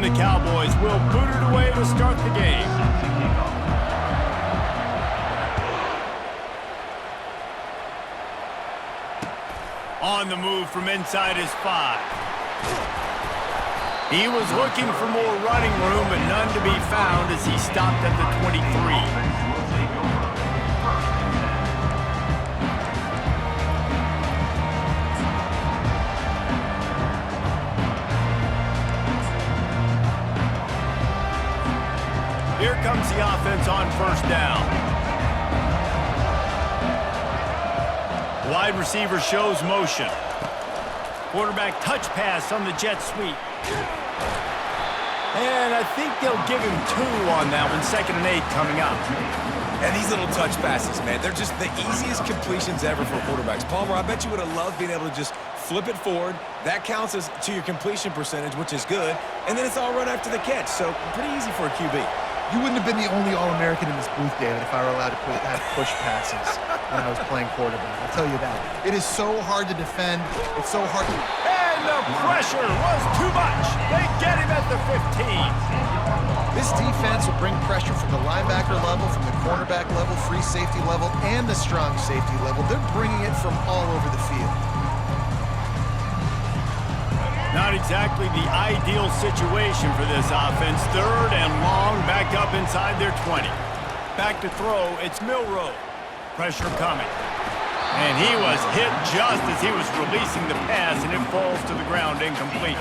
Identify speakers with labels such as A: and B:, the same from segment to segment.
A: the Cowboys will boot it away to start the game. On the move from inside his 5. He was looking for more running room, but none to be found as he stopped at the 23. Here comes the offense on first down. Wide receiver shows motion. Quarterback touch pass on the jet sweep. And I think they'll give him 2 on that one. 2nd and 8 coming up.
B: And these little touch passes, man, they're just the easiest completions ever for quarterbacks. Palmer, I bet you would have loved being able to just flip it forward. That counts as to your completion percentage, which is good. And then it's all run after the catch. So pretty easy for a QB.
C: You wouldn't have been the only All-American in this booth, David, if I were allowed to have push passes when I was playing quarterback. I'll tell you that. It is so hard to defend. It's so hard to...
A: And the pressure was too much. They get him at the 15.
C: This defense will bring pressure from the linebacker level, from the cornerback level, free safety level, and the strong safety level. They're bringing it from all over the field.
A: Not exactly the ideal situation for this offense. 3rd and long, back up inside their 20. Back to throw, it's Milroe. Pressure coming. And he was hit just as he was releasing the pass, and it falls to the ground incomplete.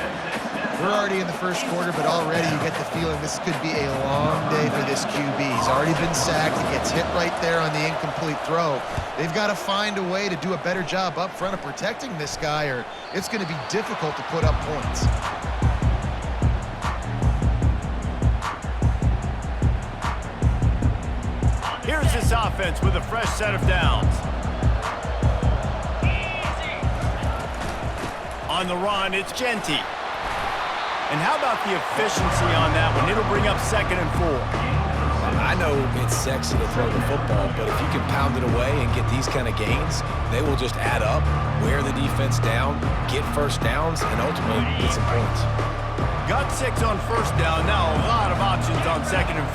C: We're already in the first quarter, but already you get the feeling this could be a long day for this QB. He's already been sacked. He gets hit right there on the incomplete throw. They've got to find a way to do a better job up front of protecting this guy, or it's going to be difficult to put up points.
A: Here's this offense with a fresh set of downs. On the run, it's Genty. And how about the efficiency on that one? It'll bring up 2nd and 4.
B: I know it's sexy to throw the football, but if you can pound it away and get these kind of gains, they will just add up, wear the defense down, get first downs, and ultimately get some points.
A: Got 6 on first down. Now a lot of options on 2nd and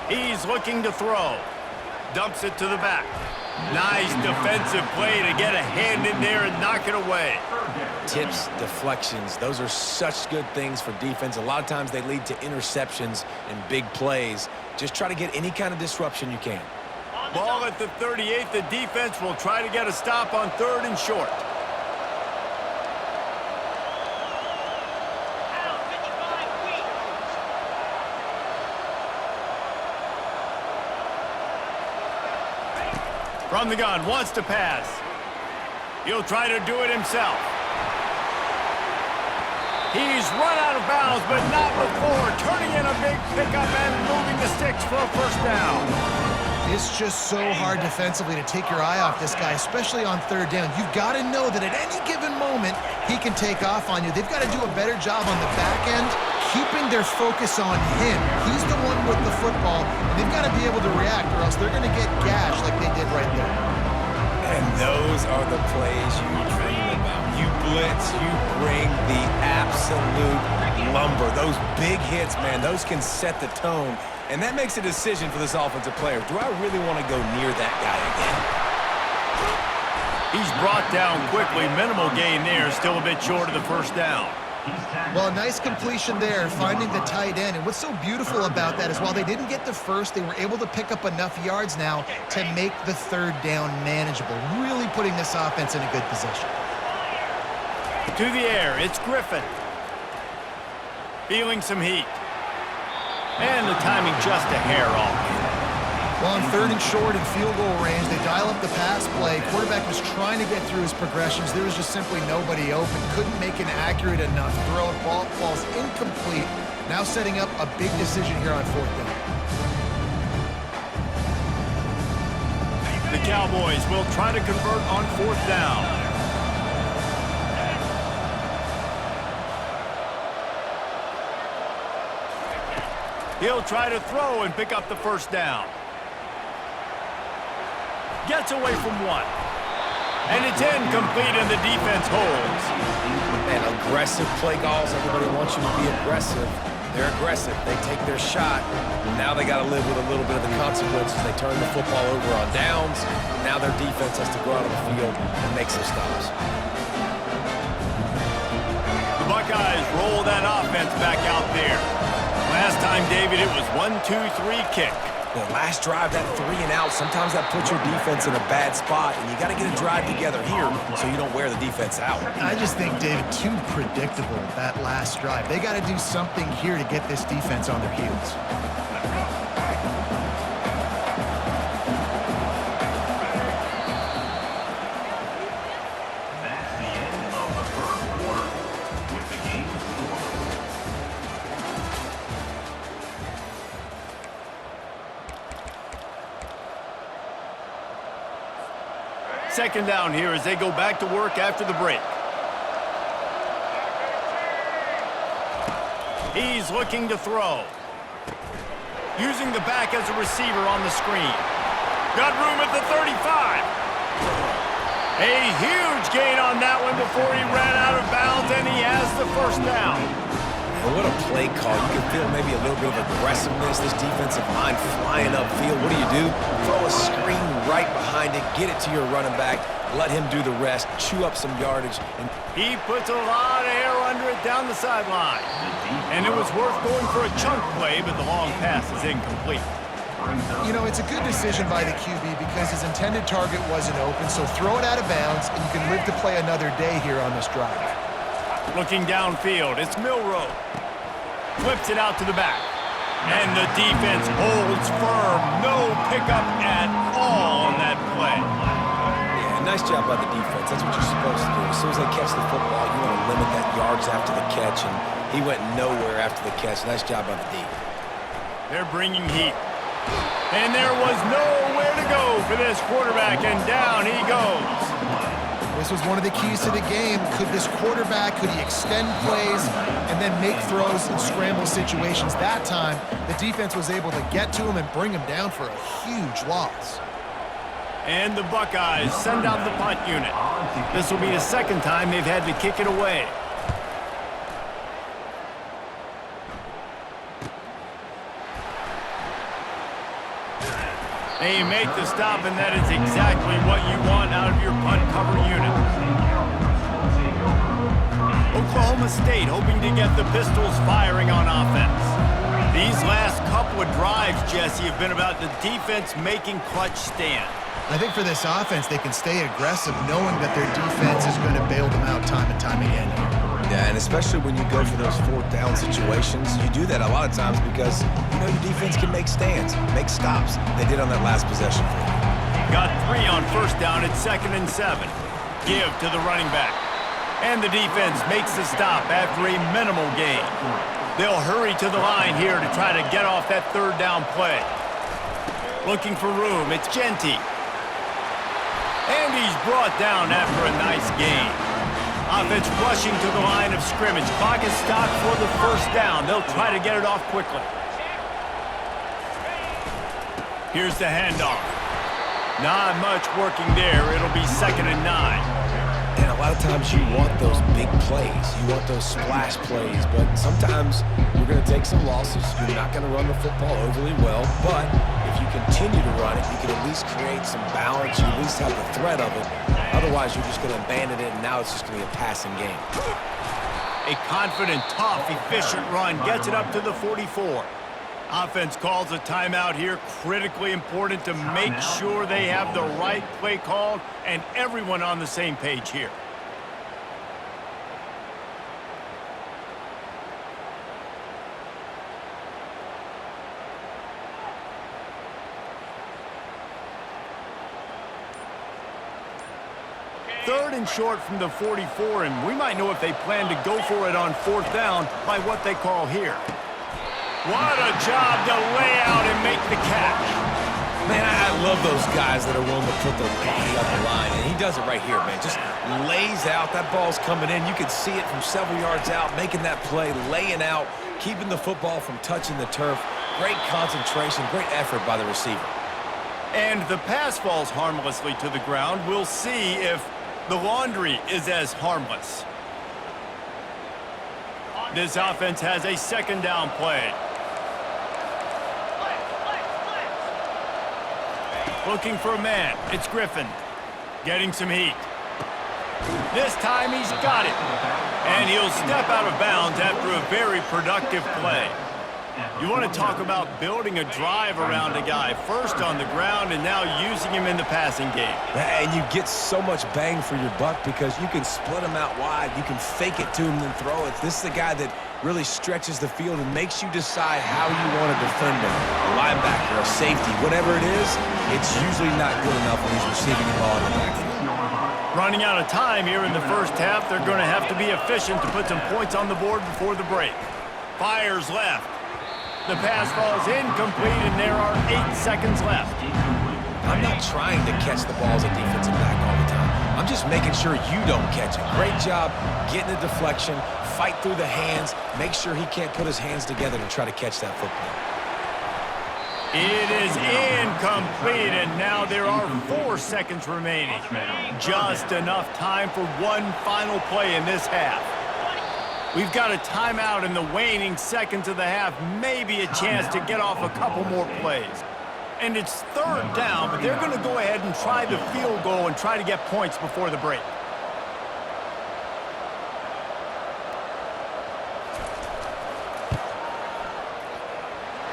A: 4. He's looking to throw. Dumps it to the back. Nice defensive play to get a hand in there and knock it away.
B: Tips, deflections, those are such good things for defense. A lot of times they lead to interceptions and big plays. Just try to get any kind of disruption you can.
A: Ball at the 38. The defense will try to get a stop on 3rd and short. From the gun, wants to pass. He'll try to do it himself. He's run out of bounds, but not before. Turning in a big pickup and moving the sticks for a first down.
C: It's just so hard defensively to take your eye off this guy, especially on 3rd down. You've got to know that at any given moment, he can take off on you. They've got to do a better job on the back end, keeping their focus on him. He's the one with the football, and they've got to be able to react, or else they're going to get gashed like they did right there.
B: And those are the plays you dream about. You blitz, you bring the absolute lumber. Those big hits, man, those can set the tone. And that makes a decision for this offensive player. Do I really want to go near that guy again?
A: He's brought down quickly. Minimal gain there. Still a bit short of the first down.
C: Well, a nice completion there, finding the tight end. And what's so beautiful about that is while they didn't get the first, they were able to pick up enough yards now to make the 3rd down manageable, really putting this offense in a good position.
A: To the air, it's Griffin. Feeling some heat. And the timing just a hair off.
C: Well, on 3rd and short and field goal range, they dial up the pass play. Quarterback was trying to get through his progressions. There was just simply nobody open. Couldn't make an accurate enough throw. Ball falls incomplete. Now setting up a big decision here on 4th down.
A: The Cowboys will try to convert on 4th down. He'll try to throw and pick up the first down. Gets away from 1. And it's incomplete, and the defense holds.
B: And aggressive play calls. Everybody wants you to be aggressive. They're aggressive. They take their shot. Now they got to live with a little bit of the consequences. They turn the football over on downs. Now their defense has to go out on the field and make some stops.
A: The Buckeyes roll that offense back out there. Last time, David, it was 1-2-3 kick.
B: The last drive, that 3 and out, sometimes that puts your defense in a bad spot, and you got to get a drive together here so you don't wear the defense out.
C: I just think, David, too predictable, that last drive. They got to do something here to get this defense on their heels.
A: Second down here as they go back to work after the break. He's looking to throw. Using the back as a receiver on the screen. Got room at the 35. A huge gain on that one before he ran out of bounds, and he has the first down.
B: And what a play call. You can feel maybe a little bit of aggressiveness. This defensive line flying upfield. What do? Throw a screen right behind it. Get it to your running back. Let him do the rest. Chew up some yardage. And
A: he puts a lot of air under it down the sideline. And it was worth going for a chunk play, but the long pass is incomplete.
C: You know, it's a good decision by the QB because his intended target wasn't open, so throw it out of bounds, and you can live to play another day here on this drive.
A: Looking downfield, it's Milroe. Flips it out to the back. And the defense holds firm. No pickup at all on that play.
B: Yeah, nice job by the defense. That's what you're supposed to do. As soon as they catch the football, you want to limit that yards after the catch, and he went nowhere after the catch. Nice job by the D.
A: They're bringing heat. And there was nowhere to go for this quarterback, and down he goes.
C: This was one of the keys to the game. Could this quarterback, could he extend plays and then make throws in scramble situations? That time, the defense was able to get to him and bring him down for a huge loss.
A: And the Buckeyes send out the punt unit. This will be the second time they've had to kick it away. They make the stop, and that is exactly what you want out of your punt cover unit. Oklahoma State hoping to get the Pistols firing on offense. These last couple of drives, Jesse, have been about the defense making clutch stand.
C: I think for this offense, they can stay aggressive knowing that their defense is going to bail them out time and time again.
B: Yeah, and especially when you go for those fourth down situations, you do that a lot of times because you know your defense can make stands, make stops. They did on that last possession for you.
A: Got 3 on first down at 2nd and 7. Give to the running back. And the defense makes the stop after a minimal gain. They'll hurry to the line here to try to get off that third down play. Looking for room, it's Genty. And he's brought down after a nice gain. Offense rushing to the line of scrimmage. Clock is stopped for the first down. They'll try to get it off quickly. Here's the handoff. Not much working there. It'll be 2nd and 9.
B: And a lot of times you want those big plays. You want those splash plays. But sometimes you're going to take some losses. You're not going to run the football overly well. But if you continue to run it, you can at least create some balance. You at least have the threat of it. Otherwise, you're just going to abandon it, and now it's just going to be a passing game.
A: A confident, tough, efficient run gets it up to the 44. Offense calls a timeout here. Critically important to make sure they have the right play called and everyone on the same page here. Third and short from the 44, and we might know if they plan to go for it on 4th down by what they call here. What a job to lay out and make the catch.
B: Man, I love those guys that are willing to put their body on the line, and he does it right here, man. Just lays out. That ball's coming in. You can see it from several yards out, making that play, laying out, keeping the football from touching the turf. Great concentration, great effort by the receiver.
A: And the pass falls harmlessly to the ground. We'll see if the laundry is as harmless. This offense has a second down play. Looking for a man. It's Griffin. Getting some heat. This time he's got it. And he'll step out of bounds after a very productive play. You want to talk about building a drive around a guy, first on the ground and now using him in the passing game.
B: And you get so much bang for your buck because you can split him out wide. You can fake it to him and throw it. This is the guy that really stretches the field and makes you decide how you want to defend him. A linebacker, a safety, whatever it is, it's usually not good enough when he's receiving the ball in the backfield.
A: Running out of time here in the first half, they're going to have to be efficient to put some points on the board before the break. Fires left. The pass falls incomplete, and there are 8 seconds left.
B: I'm not trying to catch the ball as a defensive back all the time. I'm just making sure you don't catch it. Great job getting the deflection, fight through the hands, make sure he can't put his hands together to try to catch that football.
A: It is incomplete, and now there are 4 seconds remaining. Just enough time for one final play in this half. We've got a timeout in the waning seconds of the half, maybe a chance to get off a couple more plays. And it's third down, but they're going to go ahead and try the field goal and try to get points before the break.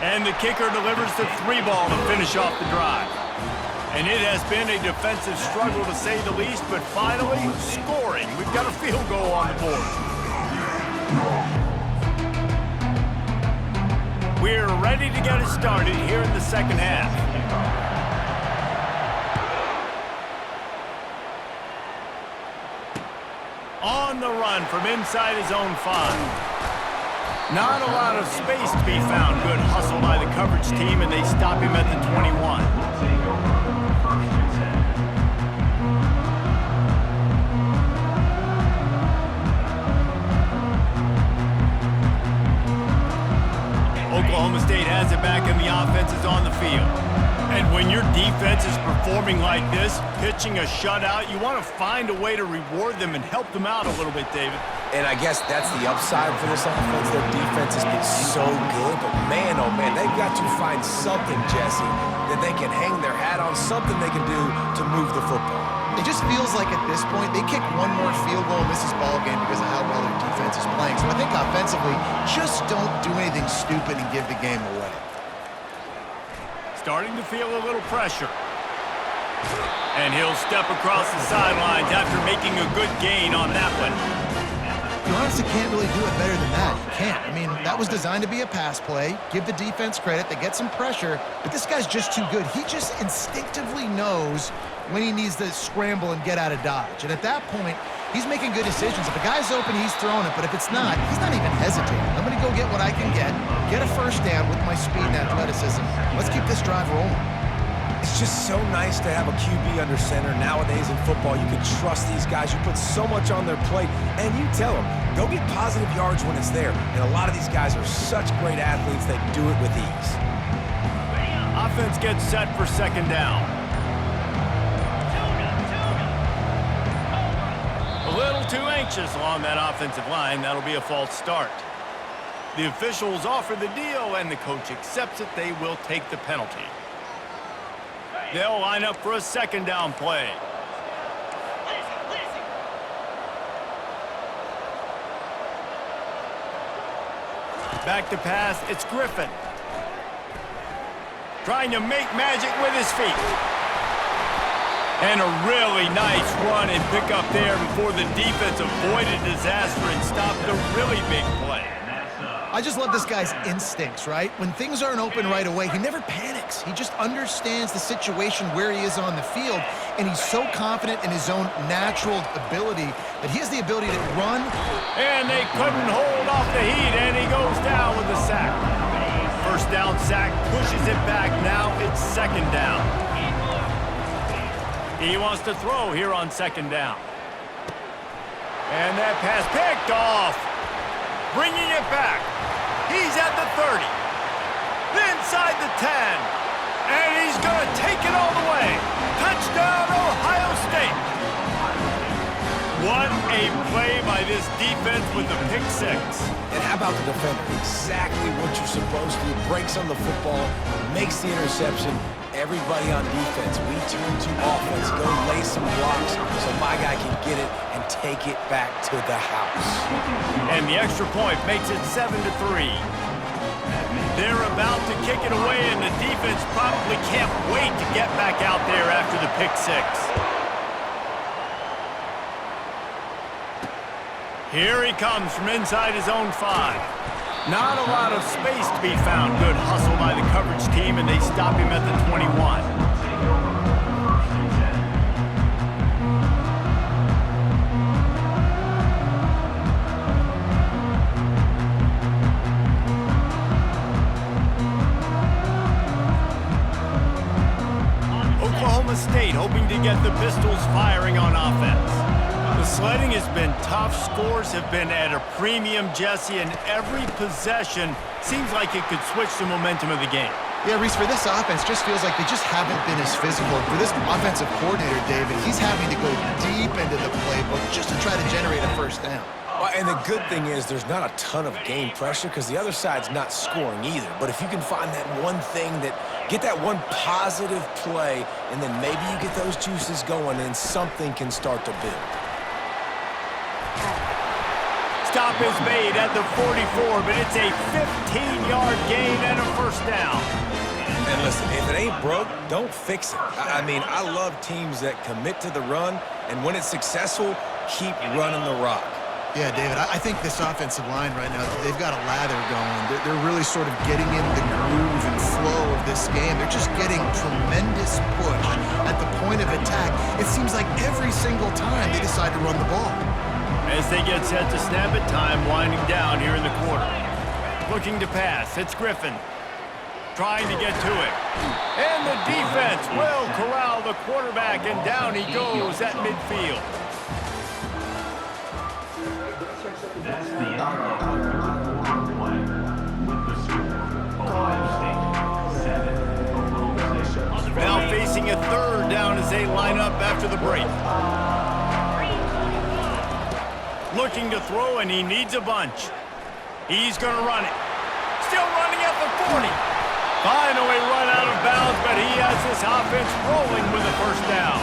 A: And the kicker delivers the 3-ball to finish off the drive. And it has been a defensive struggle to say the least, but finally, scoring. We've got a field goal on the board. We're ready to get it started here in the second half. On the run from inside his own 5. Not a lot of space to be found. Good hustle by the coverage team, and they stop him at the 21. Oklahoma State has it back, and the offense is on the field. And when your defense is performing like this, pitching a shutout, you want to find a way to reward them and help them out a little bit, David.
B: And I guess that's the upside for this offense. Their defense has been so good, but man, oh man, they've got to find something, Jesse, that they can hang their hat on, something they can do to move the football.
C: It just feels like at this point, they kick one more field goal and miss this ball game because of how well their defense is playing. So I think offensively, just don't do anything stupid and give the game away.
A: Starting to feel a little pressure. And he'll step across the sidelines after making a good gain on that one.
C: You honestly can't really do it better than that. You can't. I mean, that was designed to be a pass play. Give the defense credit. They get some pressure, but this guy's just too good. He just instinctively knows when he needs to scramble and get out of dodge. And at that point, he's making good decisions. If a guy's open, he's throwing it, but if it's not, he's not even hesitating. I'm going to go get what I can get a first down with my speed and athleticism. Let's keep this drive rolling.
B: It's just so nice to have a QB under center. Nowadays in football, you can trust these guys. You put so much on their plate, and you tell them, go get positive yards when it's there. And a lot of these guys are such great athletes, they do it with ease.
A: Offense gets set for second down. A little too anxious along that offensive line. That'll be a false start. The officials offer the deal, and the coach accepts it. They will take the penalty. They'll line up for a second down play. Back to pass, it's Griffin. Trying to make magic with his feet. And a really nice run and pick up there before the defense avoided disaster and stopped a really big play.
C: I just love this guy's instincts, right? When things aren't open right away, he never panics. He just understands the situation where he is on the field, and he's so confident in his own natural ability that he has the ability to run.
A: And they couldn't hold off the heat, and he goes down with the sack. First down sack, pushes it back. Now it's second down. He wants to throw here on second down. And that pass picked off. Bringing it back. He's at the 30. Inside the 10. And he's going to take it all the way. Touchdown, Ohio State. What a play by this defense with the pick six.
B: And how about the defender? Exactly what you're supposed to do. Breaks on the football, makes the interception. Everybody on defense, we turn to offense. Go lay some blocks so my guy can get it and take it back to the house.
A: And the extra point makes it 7-3. They're about to kick it away, and the defense probably can't wait to get back out there after the pick six. Here he comes from inside his own 5. Not a lot of space to be found. Good hustle by the coverage team, and they stop him at the 21. Oklahoma State hoping to get the Pistols firing on offense. The sledding has been tough. Scores have been at a premium, Jesse, and every possession seems like it could switch the momentum of the game.
C: Yeah, Reese, for this offense, just feels like they just haven't been as physical. For this offensive coordinator, David, he's having to go deep into the playbook just to try to generate a first down.
B: And the good thing is there's not a ton of game pressure because the other side's not scoring either. But if you can find that one thing get that one positive play, and then maybe you get those juices going and something can start to build.
A: Stop is made at the 44, but it's a 15-yard gain and a first down.
B: And listen, if it ain't broke, don't fix it. I mean, I love teams that commit to the run, and when it's successful, keep running the rock.
C: Yeah, David, I think this offensive line right now, they've got a lather going. They're really sort of getting in the groove and flow of this game. They're just getting tremendous push at the point of attack. It seems like every single time they decide to run the ball.
A: As they get set to snap it, time winding down here in the quarter. Looking to pass, it's Griffin. Trying to get to it. And the defense will corral the quarterback, and down he goes at midfield. Now facing a third down as they line up after the break. Looking to throw, and he needs a bunch. He's going to run it. Still running at the 40. Finally run out of bounds, but he has this offense rolling with a first down.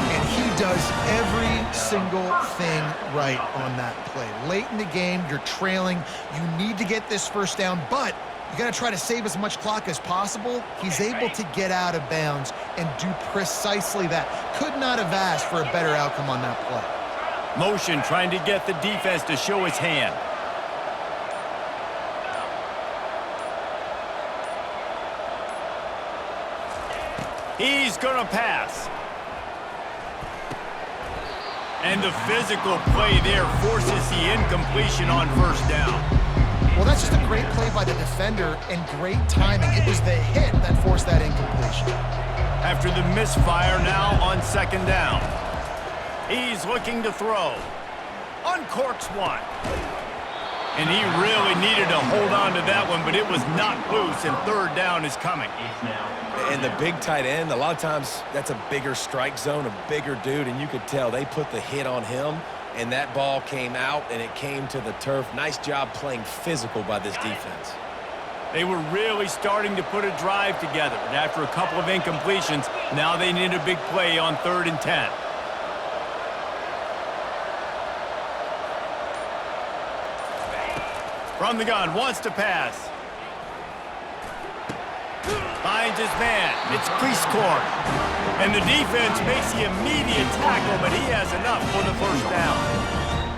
C: And he does every single thing right on that play. Late in the game, you're trailing. You need to get this first down, but you got to try to save as much clock as possible. He's able to get out of bounds and do precisely that. Could not have asked for a better outcome on that play.
A: Motion trying to get the defense to show his hand. He's going to pass. And the physical play there forces the incompletion on first down.
C: Well, that's just a great play by the defender and great timing. It was the hit that forced that incompletion.
A: After the misfire, now on second down. He's looking to throw. Uncorks one. And he really needed to hold on to that one, but it was not loose, and third down is coming.
B: And the big tight end, a lot of times that's a bigger strike zone, a bigger dude, and you could tell they put the hit on him, and that ball came out, and it came to the turf. Nice job playing physical by this defense.
A: They were really starting to put a drive together, and after a couple of incompletions, now they need a big play on 3rd and 10. From the gun, wants to pass. Finds his man. It's Cleescorn. And the defense makes the immediate tackle, but he has enough for the first down.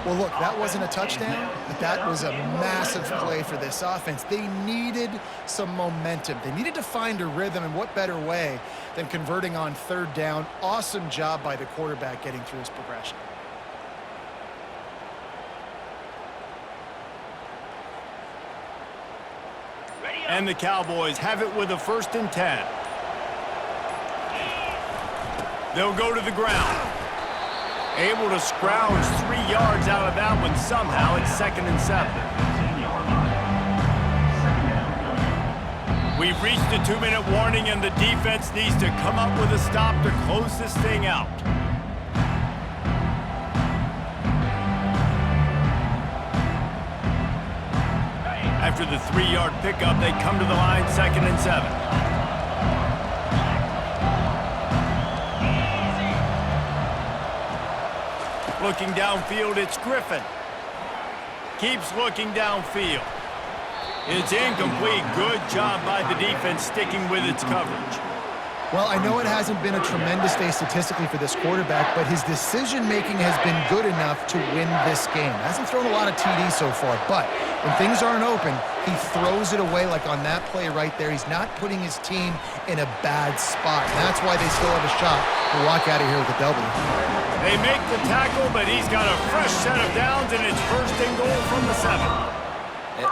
C: Well, look, that wasn't a touchdown, but that was a massive play for this offense. They needed some momentum. They needed to find a rhythm, and what better way than converting on 3rd down. Awesome job by the quarterback getting through his progression.
A: And the Cowboys have it with a 1st and 10. They'll go to the ground. Able to scrounge 3 yards out of that one somehow. It's 2nd and 7. We've reached the 2-minute warning, and the defense needs to come up with a stop to close this thing out. After the 3-yard pickup, they come to the line, 2nd and 7. Looking downfield, it's Griffin. Keeps looking downfield. It's incomplete. Good job by the defense sticking with its coverage.
C: Well, I know it hasn't been a tremendous day statistically for this quarterback, but his decision-making has been good enough to win this game. Hasn't thrown a lot of TDs so far, but when things aren't open, he throws it away like on that play right there. He's not putting his team in a bad spot, and that's why they still have a shot to walk out of here with a W.
A: They make the tackle, but he's got a fresh set of downs, and it's 1st and goal from the 7.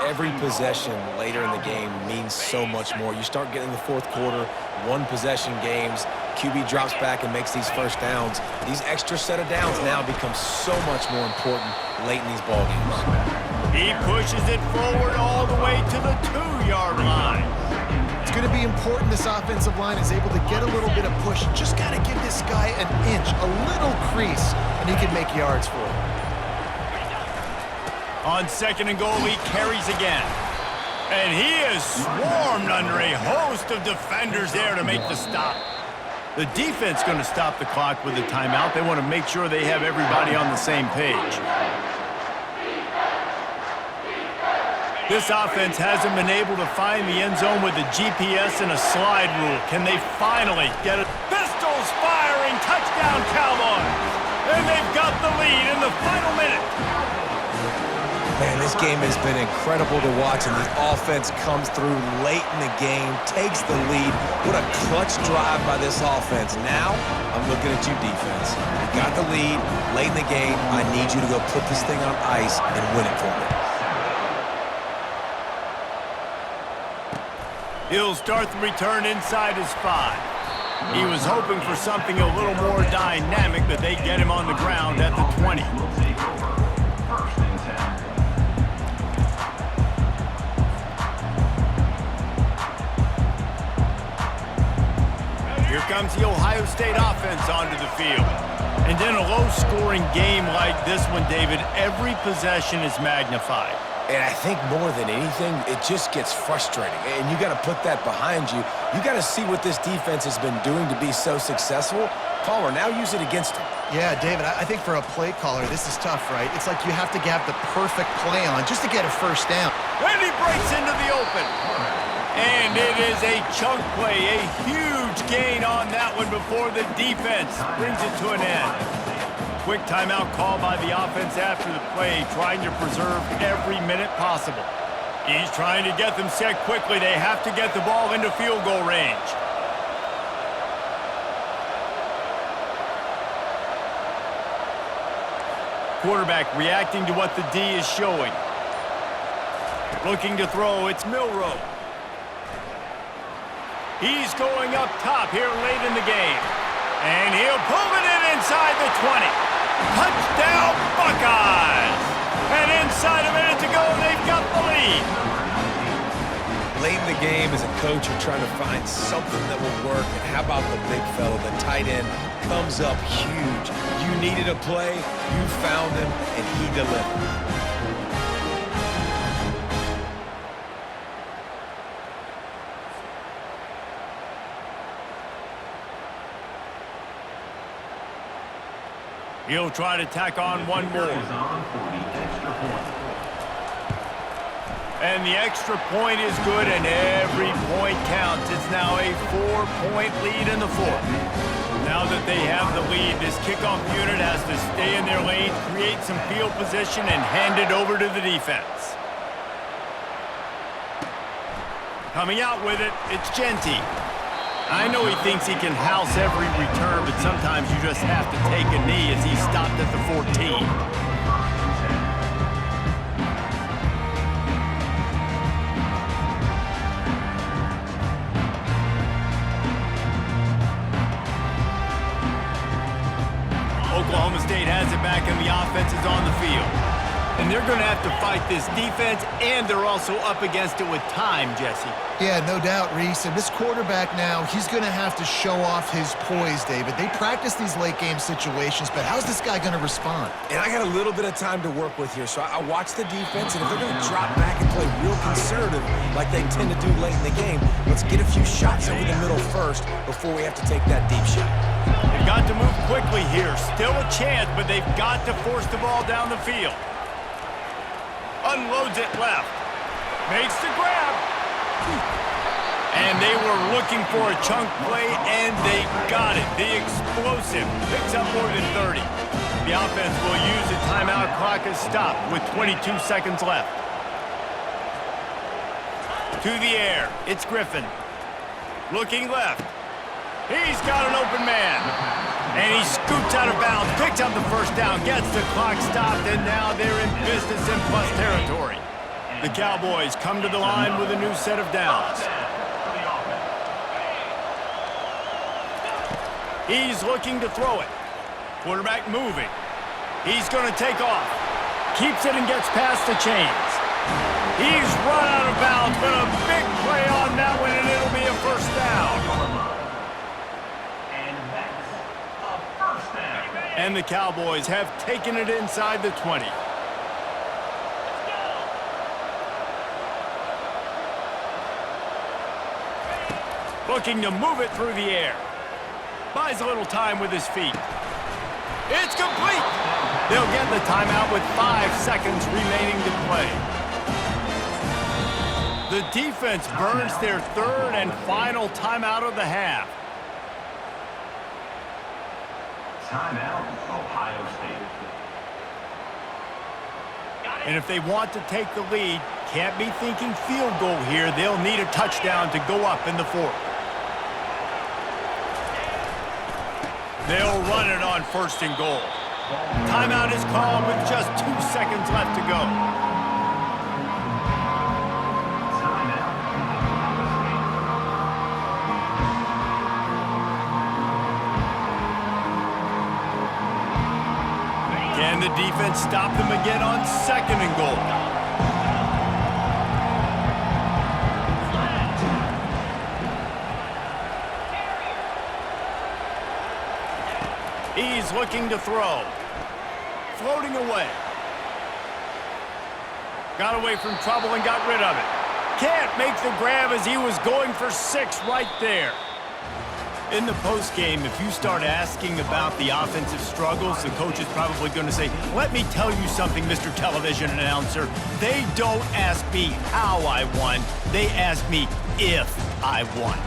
B: Every possession later in the game means so much more. You start getting the 4th quarter, 1-possession games, QB drops back and makes these first downs. These extra set of downs now become so much more important late in these ball games.
A: He pushes it forward all the way to the 2-yard line.
C: It's going to be important this offensive line is able to get a little bit of push. Just got to give this guy an inch, a little crease, and he can make yards for it.
A: On 2nd and goal, he carries again. And he is swarmed under a host of defenders there to make the stop. The defense going to stop the clock with a timeout. They want to make sure they have everybody on the same page. This offense hasn't been able to find the end zone with a GPS and a slide rule. Can they finally get it? Pistols firing, touchdown Cowboys! And they've got the lead in the final minute.
B: Man, this game has been incredible to watch, and the offense comes through late in the game, takes the lead. What a clutch drive by this offense. Now, I'm looking at you, defense. You got the lead late in the game. I need you to go put this thing on ice and win it for me.
A: He'll start the return inside his 5. He was hoping for something a little more dynamic, but they get him on the ground at the 20. Here comes the Ohio State offense onto the field. And in a low-scoring game like this one, David, every possession is magnified.
B: And I think more than anything, it just gets frustrating. And you got to put that behind you. You got to see what this defense has been doing to be so successful. Palmer, now use it against him.
C: Yeah, David, I think for a play caller, this is tough, right? It's like you have to have the perfect play on just to get a first down.
A: And he breaks into the open. And it is a chunk play, a huge gain on that one before the defense brings it to an end. Quick timeout call by the offense after the play, trying to preserve every minute possible. He's trying to get them set quickly. They have to get the ball into field goal range. Quarterback reacting to what the D is showing. Looking to throw, it's Milroe. He's going up top here late in the game. And he'll pull it in inside the 20. Touchdown, Buckeyes! And inside a minute to go, they've got the lead.
B: Late in the game, as a coach, you're trying to find something that will work. And how about the big fella, the tight end, comes up huge. You needed a play, you found him, and he delivered.
A: He'll try to tack on one more. And the extra point is good, and every point counts. It's now a 4-point lead in the 4th. Now that they have the lead, this kickoff unit has to stay in their lane, create some field position, and hand it over to the defense. Coming out with it, it's Genty. I know he thinks he can house every return, but sometimes you just have to take a knee as he stopped at the 14. Oklahoma State has it back and the offense is on the field. And they're going to have to fight this defense, and they're also up against it with time, Jesse.
C: Yeah, no doubt, Reese. And this quarterback now, he's going to have to show off his poise, David. They practice these late-game situations, but how's this guy going to respond?
B: And I got a little bit of time to work with here, so I watch the defense, and if they're going to drop back and play real conservative like they tend to do late in the game, let's get a few shots over the middle first before we have to take that deep shot.
A: They've got to move quickly here. Still a chance, but they've got to force the ball down the field. Unloads it left. Makes the grab. And they were looking for a chunk play, and they got it. The explosive picks up more than 30. The offense will use the timeout clock as stopped with 22 seconds left. To the air. It's Griffin. Looking left. He's got an open man. And he scoots out of bounds, picks up the first down, gets the clock stopped, and now they're in business in plus territory. The Cowboys come to the line with a new set of downs. He's looking to throw it. Quarterback moving. He's going to take off. Keeps it and gets past the chains. He's run out of bounds, but a big play on that one, and it'll be a first down. And the Cowboys have taken it inside the 20. Looking to move it through the air. Buys a little time with his feet. It's complete. They'll get the timeout with 5 seconds remaining to play. The defense burns their third and final timeout of the half.
D: Timeout, Ohio State.
A: And if they want to take the lead, can't be thinking field goal here. They'll need a touchdown to go up in the fourth. They'll run it on first and goal. Timeout is called with just 2 seconds left to go. Can the defense stop them again on second and goal? He's looking to throw. Floating away. Got away from trouble and got rid of it. Can't make the grab as he was going for 6 right there. In the postgame, if you start asking about the offensive struggles, the coach is probably going to say, let me tell you something, Mr. Television Announcer. They don't ask me how I won. They ask me if I won.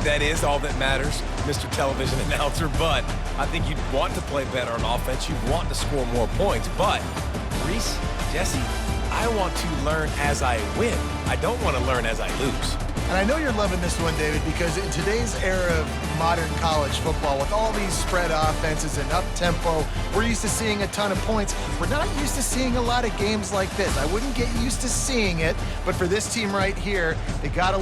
B: That is all that matters, Mr. Television Announcer, but I think you'd want to play better on offense. You'd want to score more points, but Reese, Jesse, I want to learn as I win. I don't want to learn as I lose.
C: And I know you're loving this one, David, because in today's era of modern college football, with all these spread offenses and up-tempo, we're used to seeing a ton of points. We're not used to seeing a lot of games like this. I wouldn't get used to seeing it, but for this team right here, they got to